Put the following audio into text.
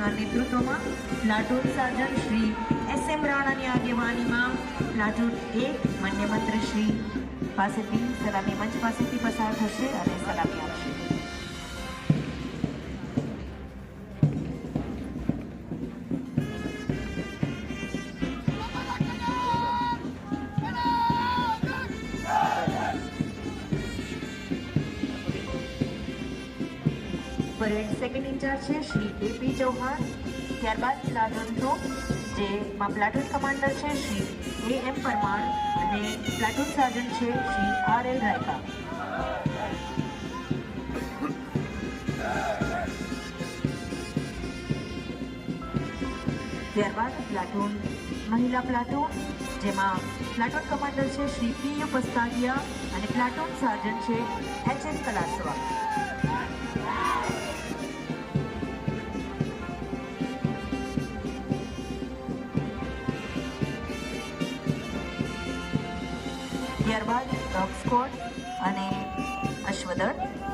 પટેલના નેતૃત્વમાં platoon sergeant Shri SM રાણાની આગેવાનીમાં પ્લાટૂન 1 માન્ય મંત્રી શ્રી પાસેથી સલામી મંચ પાસેથી પસાર થશે અને સલામી આપશે. પરેડ સેકન્ડ ઇન્ચાર્જ છે શ્રી AP ચૌહાણ. ત્યારબાદ પ્લાટૂન 2 જેમાં પ્લાટૂન કમાન્ડર છે શ્રી AM પરમાર અને પ્લાટૂન સાર્જન્ટ છે શ્રી RL રાયકા. ત્યારબાદ પ્લાટૂન મહિલા પ્લાટૂન જેમાં પ્લાટૂન કમાન્ડર છે શ્રી PU પસ્તાગિયા અને પ્લાટૂન સાર્જન્ટ છે HS કલાસવા. ત્યારબાદ ડોગ સ્ક્વોડ અને અશ્વદળ.